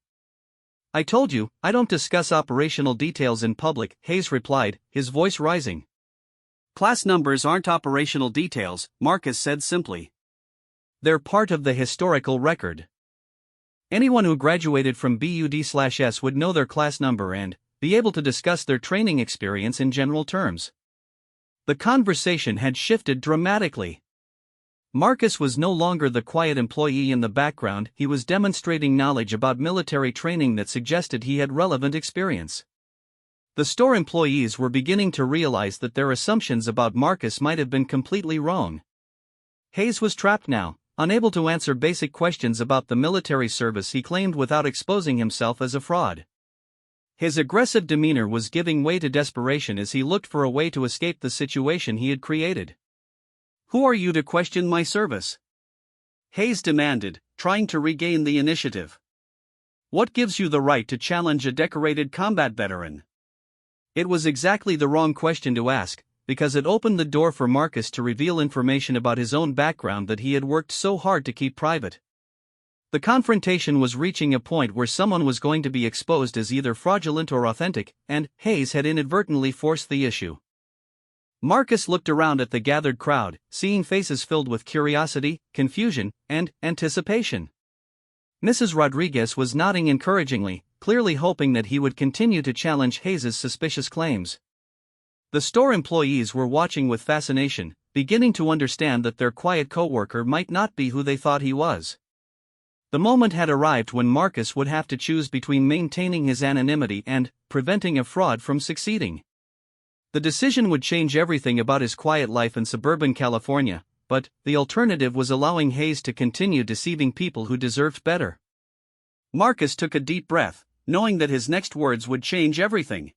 Speaker 1: "I told you, I don't discuss operational details in public," Hayes replied, his voice rising. "Class numbers aren't operational details," Marcus said simply. "They're part of the historical record. Anyone who graduated from BUD/S would know their class number and be able to discuss their training experience in general terms." The conversation had shifted dramatically. Marcus was no longer the quiet employee in the background, he was demonstrating knowledge about military training that suggested he had relevant experience. The store employees were beginning to realize that their assumptions about Marcus might have been completely wrong. Hayes was trapped now, unable to answer basic questions about the military service he claimed without exposing himself as a fraud. His aggressive demeanor was giving way to desperation as he looked for a way to escape the situation he had created. "Who are you to question my service?" Hayes demanded, trying to regain the initiative. "What gives you the right to challenge a decorated combat veteran?" It was exactly the wrong question to ask, because it opened the door for Marcus to reveal information about his own background that he had worked so hard to keep private. The confrontation was reaching a point where someone was going to be exposed as either fraudulent or authentic, and Hayes had inadvertently forced the issue. Marcus looked around at the gathered crowd, seeing faces filled with curiosity, confusion, and anticipation. Mrs. Rodriguez was nodding encouragingly, clearly hoping that he would continue to challenge Hayes's suspicious claims. The store employees were watching with fascination, beginning to understand that their quiet coworker might not be who they thought he was. The moment had arrived when Marcus would have to choose between maintaining his anonymity and preventing a fraud from succeeding. The decision would change everything about his quiet life in suburban California, but the alternative was allowing Hayes to continue deceiving people who deserved better. Marcus took a deep breath, knowing that his next words would change everything.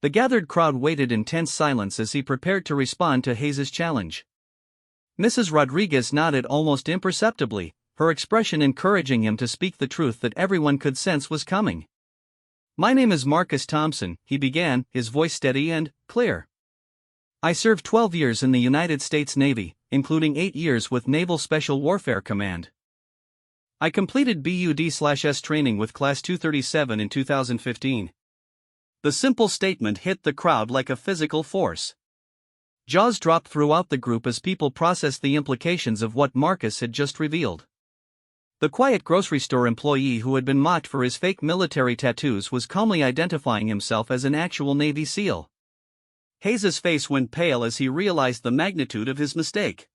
Speaker 1: The gathered crowd waited in tense silence as he prepared to respond to Hayes' challenge. Mrs. Rodriguez nodded almost imperceptibly, her expression encouraging him to speak the truth that everyone could sense was coming. "My name is Marcus Thompson," he began, his voice steady and clear. "I served 12 years in the United States Navy, including 8 years with Naval Special Warfare Command. I completed BUD/S training with Class 237 in 2015. The simple statement hit the crowd like a physical force. Jaws dropped throughout the group as people processed the implications of what Marcus had just revealed. The quiet grocery store employee who had been mocked for his fake military tattoos was calmly identifying himself as an actual Navy SEAL. Hayes' face went pale as he realized the magnitude of his mistake.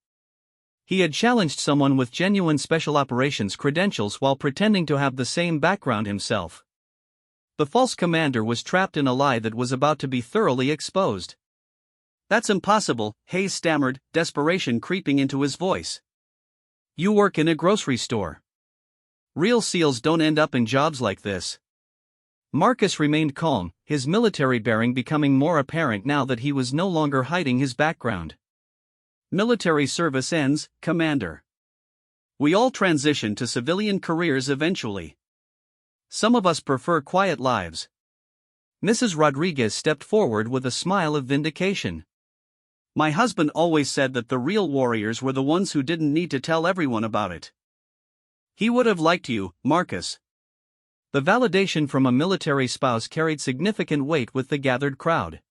Speaker 1: He had challenged someone with genuine special operations credentials while pretending to have the same background himself. The false commander was trapped in a lie that was about to be thoroughly exposed. "That's impossible," Hayes stammered, desperation creeping into his voice. "You work in a grocery store. Real SEALs don't end up in jobs like this." Marcus remained calm, his military bearing becoming more apparent now that he was no longer hiding his background. "Military service ends, Commander. We all transition to civilian careers eventually. Some of us prefer quiet lives." Mrs. Rodriguez stepped forward with a smile of vindication. "My husband always said that the real warriors were the ones who didn't need to tell everyone about it." "He would have liked you, Marcus." The validation from a military spouse carried significant weight with the gathered crowd.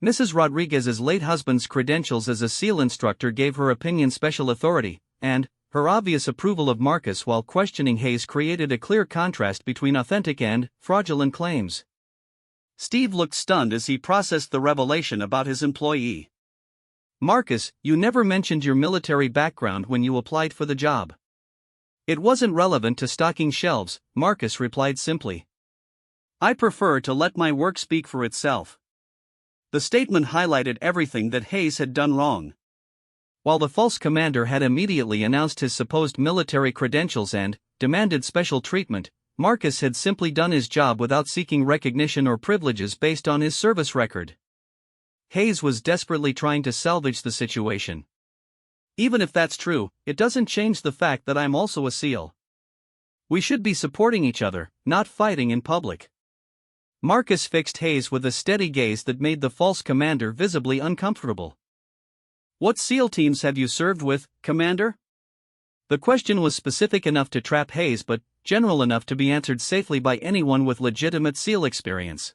Speaker 1: Mrs. Rodriguez's late husband's credentials as a SEAL instructor gave her opinion special authority, and her obvious approval of Marcus while questioning Hayes created a clear contrast between authentic and fraudulent claims. Steve looked stunned as he processed the revelation about his employee. "Marcus, you never mentioned your military background when you applied for the job." "It wasn't relevant to stocking shelves," Marcus replied simply. "I prefer to let my work speak for itself." The statement highlighted everything that Hayes had done wrong. While the false commander had immediately announced his supposed military credentials and demanded special treatment, Marcus had simply done his job without seeking recognition or privileges based on his service record. Hayes was desperately trying to salvage the situation. "Even if that's true, it doesn't change the fact that I'm also a SEAL. We should be supporting each other, not fighting in public." Marcus fixed Hayes with a steady gaze that made the false commander visibly uncomfortable. "What SEAL teams have you served with, Commander?" The question was specific enough to trap Hayes but general enough to be answered safely by anyone with legitimate SEAL experience.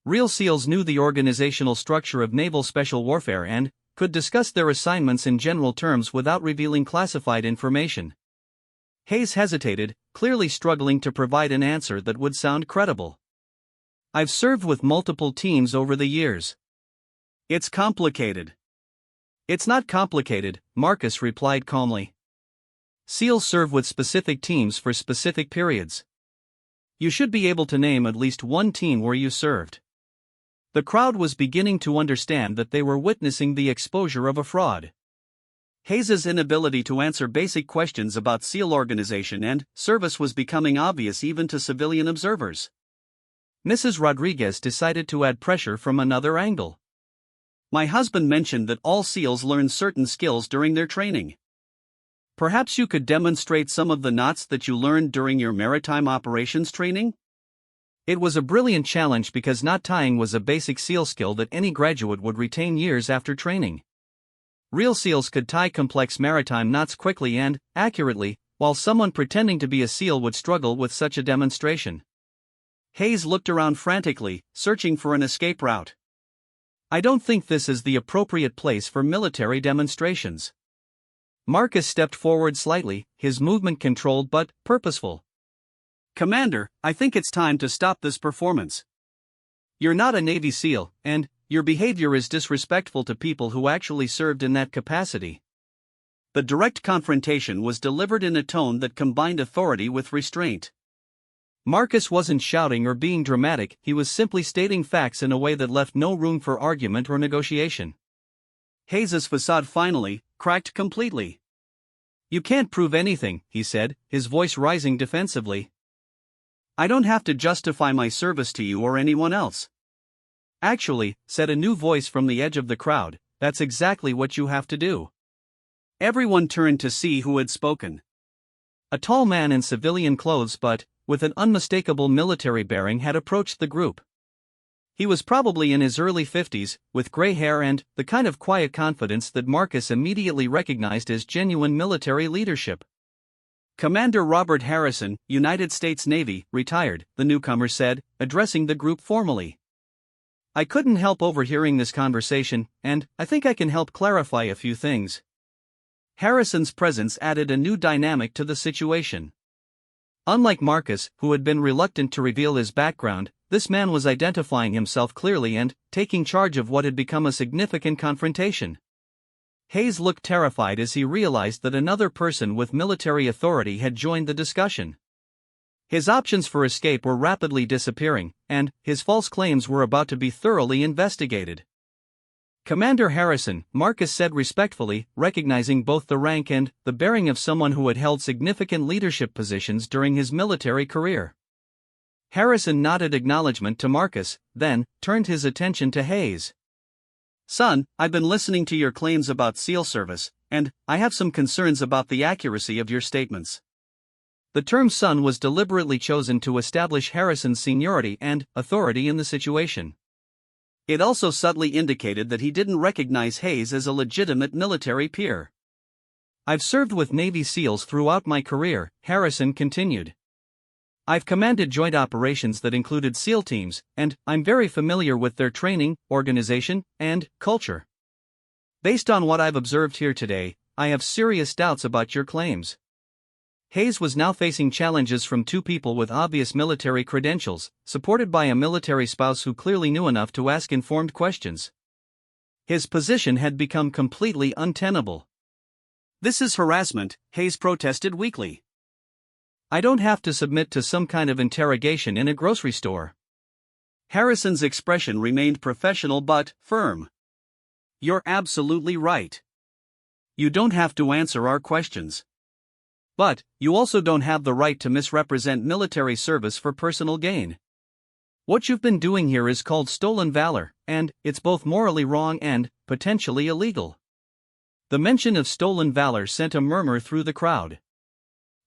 Speaker 1: Real SEALs knew the organizational structure of naval special warfare and could discuss their assignments in general terms without revealing classified information. Hayes hesitated, clearly struggling to provide an answer that would sound credible. "I've served with multiple teams over the years." "It's complicated." "It's not complicated," Marcus replied calmly. "SEALs serve with specific teams for specific periods. You should be able to name at least one team where you served." The crowd was beginning to understand that they were witnessing the exposure of a fraud. Hayes' inability to answer basic questions about SEAL organization and service was becoming obvious even to civilian observers. Mrs. Rodriguez decided to add pressure from another angle. "My husband mentioned that all SEALs learn certain skills during their training. Perhaps you could demonstrate some of the knots that you learned during your maritime operations training?" It was a brilliant challenge because knot tying was a basic SEAL skill that any graduate would retain years after training. Real SEALs could tie complex maritime knots quickly and accurately, while someone pretending to be a SEAL would struggle with such a demonstration. Hayes looked around frantically, searching for an escape route. "I don't think this is the appropriate place for military demonstrations." Marcus stepped forward slightly, his movement controlled but purposeful. "Commander, I think it's time to stop this performance. You're not a Navy SEAL, and your behavior is disrespectful to people who actually served in that capacity." The direct confrontation was delivered in a tone that combined authority with restraint. Marcus wasn't shouting or being dramatic, he was simply stating facts in a way that left no room for argument or negotiation. Hayes' facade finally, cracked completely. "You can't prove anything," he said, his voice rising defensively. "I don't have to justify my service to you or anyone else." "Actually," said a new voice from the edge of the crowd, "that's exactly what you have to do." Everyone turned to see who had spoken. A tall man in civilian clothes but, with an unmistakable military bearing, had approached the group. He was probably in his early 50s, with gray hair and the kind of quiet confidence that Marcus immediately recognized as genuine military leadership. "Commander Robert Harrison, United States Navy, retired," the newcomer said, addressing the group formally. "I couldn't help overhearing this conversation, and I think I can help clarify a few things." Harrison's presence added a new dynamic to the situation. Unlike Marcus, who had been reluctant to reveal his background, this man was identifying himself clearly and taking charge of what had become a significant confrontation. Hayes looked terrified as he realized that another person with military authority had joined the discussion. His options for escape were rapidly disappearing, and his false claims were about to be thoroughly investigated. "Commander Harrison," Marcus said respectfully, recognizing both the rank and the bearing of someone who had held significant leadership positions during his military career. Harrison nodded acknowledgement to Marcus, then turned his attention to Hayes. "Son, I've been listening to your claims about SEAL service, and I have some concerns about the accuracy of your statements." The term son was deliberately chosen to establish Harrison's seniority and authority in the situation. It also subtly indicated that he didn't recognize Hayes as a legitimate military peer. "I've served with Navy SEALs throughout my career," Harrison continued. "I've commanded joint operations that included SEAL teams, and I'm very familiar with their training, organization, and culture. Based on what I've observed here today, I have serious doubts about your claims." Hayes was now facing challenges from two people with obvious military credentials, supported by a military spouse who clearly knew enough to ask informed questions. His position had become completely untenable. "This is harassment," Hayes protested weakly. "I don't have to submit to some kind of interrogation in a grocery store." Harrison's expression remained professional but firm. "You're absolutely right. You don't have to answer our questions. But, you also don't have the right to misrepresent military service for personal gain. What you've been doing here is called stolen valor, and it's both morally wrong and potentially illegal." The mention of stolen valor sent a murmur through the crowd.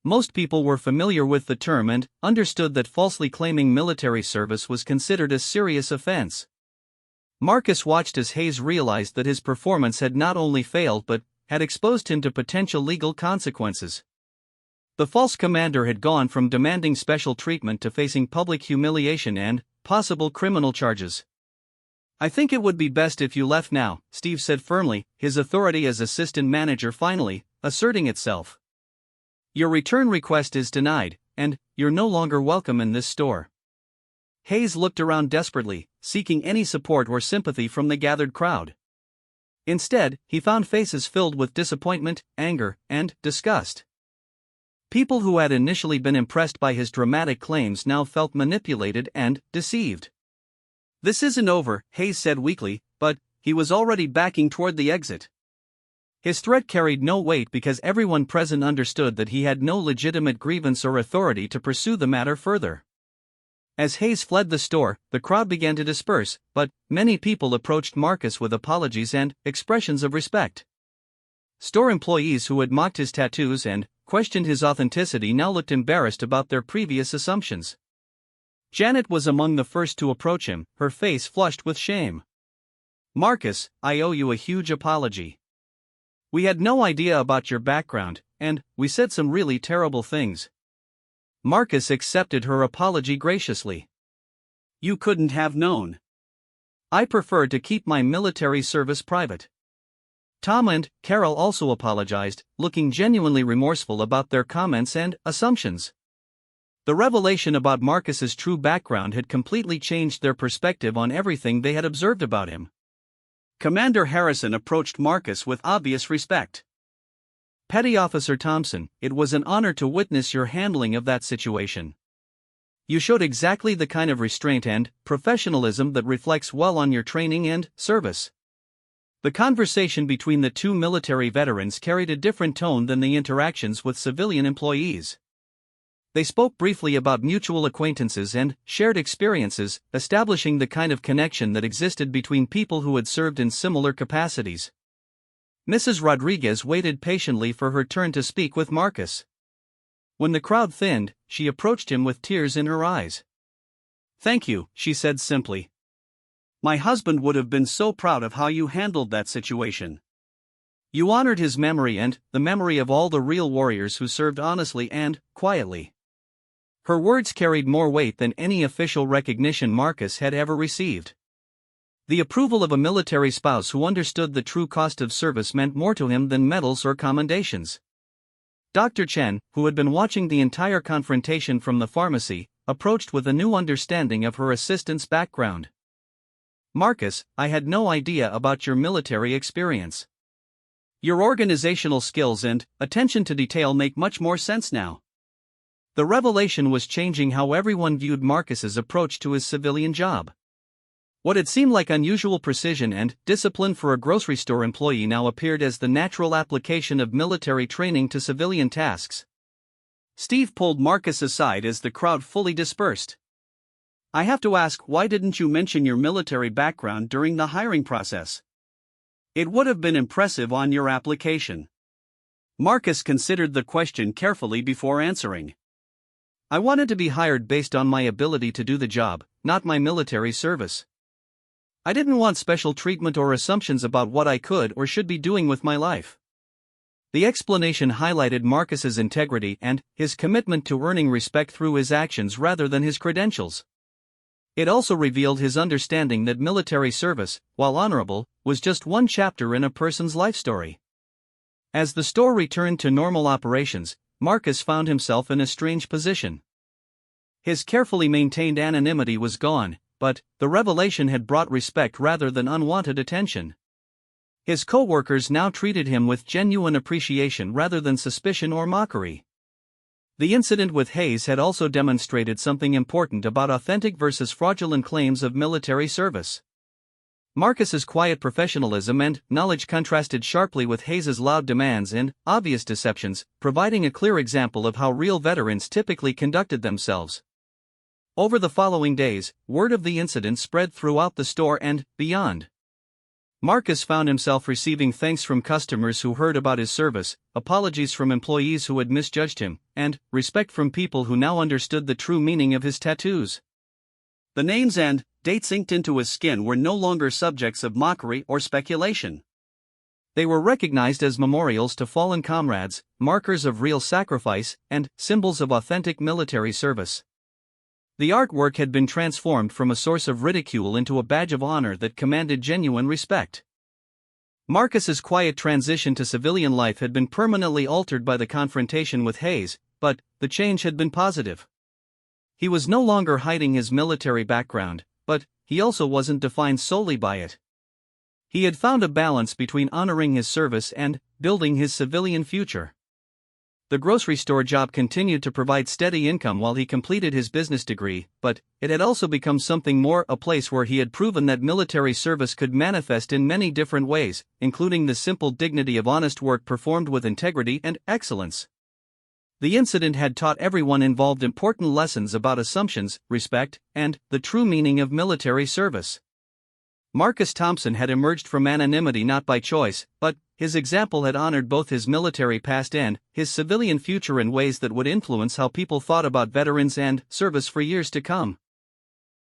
Speaker 1: Most people were familiar with the term and understood that falsely claiming military service was considered a serious offense. Marcus watched as Hayes realized that his performance had not only failed but had exposed him to potential legal consequences. The false commander had gone from demanding special treatment to facing public humiliation and possible criminal charges. "I think it would be best if you left now," Steve said firmly, his authority as assistant manager finally asserting itself. "Your return request is denied, and you're no longer welcome in this store." Hayes looked around desperately, seeking any support or sympathy from the gathered crowd. Instead, he found faces filled with disappointment, anger, and disgust. People who had initially been impressed by his dramatic claims now felt manipulated and deceived. "This isn't over," Hayes said weakly, but he was already backing toward the exit. His threat carried no weight because everyone present understood that he had no legitimate grievance or authority to pursue the matter further. As Hayes fled the store, the crowd began to disperse, but many people approached Marcus with apologies and expressions of respect. Store employees who had mocked his tattoos and questioned his authenticity now looked embarrassed about their previous assumptions. Janet was among the first to approach him, her face flushed with shame. "Marcus, I owe you a huge apology. We had no idea about your background, and we said some really terrible things." Marcus accepted her apology graciously. "You couldn't have known. I prefer to keep my military service private." Tom and Carol also apologized, looking genuinely remorseful about their comments and assumptions. The revelation about Marcus's true background had completely changed their perspective on everything they had observed about him. Commander Harrison approached Marcus with obvious respect. "Petty Officer Thompson, it was an honor to witness your handling of that situation. You showed exactly the kind of restraint and professionalism that reflects well on your training and service." The conversation between the two military veterans carried a different tone than the interactions with civilian employees. They spoke briefly about mutual acquaintances and shared experiences, establishing the kind of connection that existed between people who had served in similar capacities. Mrs. Rodriguez waited patiently for her turn to speak with Marcus. When the crowd thinned, she approached him with tears in her eyes. "Thank you," she said simply. "My husband would have been so proud of how you handled that situation. You honored his memory and the memory of all the real warriors who served honestly and quietly." Her words carried more weight than any official recognition Marcus had ever received. The approval of a military spouse who understood the true cost of service meant more to him than medals or commendations. Dr. Chen, who had been watching the entire confrontation from the pharmacy, approached with a new understanding of her assistant's background. "Marcus, I had no idea about your military experience. Your organizational skills and attention to detail make much more sense now." The revelation was changing how everyone viewed Marcus's approach to his civilian job. What had seemed like unusual precision and discipline for a grocery store employee now appeared as the natural application of military training to civilian tasks. Steve pulled Marcus aside as the crowd fully dispersed. "I have to ask, why didn't you mention your military background during the hiring process? It would have been impressive on your application." Marcus considered the question carefully before answering. "I wanted to be hired based on my ability to do the job, not my military service. I didn't want special treatment or assumptions about what I could or should be doing with my life." The explanation highlighted Marcus's integrity and his commitment to earning respect through his actions rather than his credentials. It also revealed his understanding that military service, while honorable, was just one chapter in a person's life story. As the store returned to normal operations, Marcus found himself in a strange position. His carefully maintained anonymity was gone, but the revelation had brought respect rather than unwanted attention. His co-workers now treated him with genuine appreciation rather than suspicion or mockery. The incident with Hayes had also demonstrated something important about authentic versus fraudulent claims of military service. Marcus's quiet professionalism and knowledge contrasted sharply with Hayes's loud demands and obvious deceptions, providing a clear example of how real veterans typically conducted themselves. Over the following days, word of the incident spread throughout the store and beyond. Marcus found himself receiving thanks from customers who heard about his service, apologies from employees who had misjudged him, and respect from people who now understood the true meaning of his tattoos. The names and dates inked into his skin were no longer subjects of mockery or speculation. They were recognized as memorials to fallen comrades, markers of real sacrifice, and symbols of authentic military service. The artwork had been transformed from a source of ridicule into a badge of honor that commanded genuine respect. Marcus's quiet transition to civilian life had been permanently altered by the confrontation with Hayes, but the change had been positive. He was no longer hiding his military background, but he also wasn't defined solely by it. He had found a balance between honoring his service and building his civilian future. The grocery store job continued to provide steady income while he completed his business degree, but it had also become something more, a place where he had proven that military service could manifest in many different ways, including the simple dignity of honest work performed with integrity and excellence. The incident had taught everyone involved important lessons about assumptions, respect, and the true meaning of military service. Marcus Thompson had emerged from anonymity not by choice, but his example had honored both his military past and his civilian future in ways that would influence how people thought about veterans and service for years to come.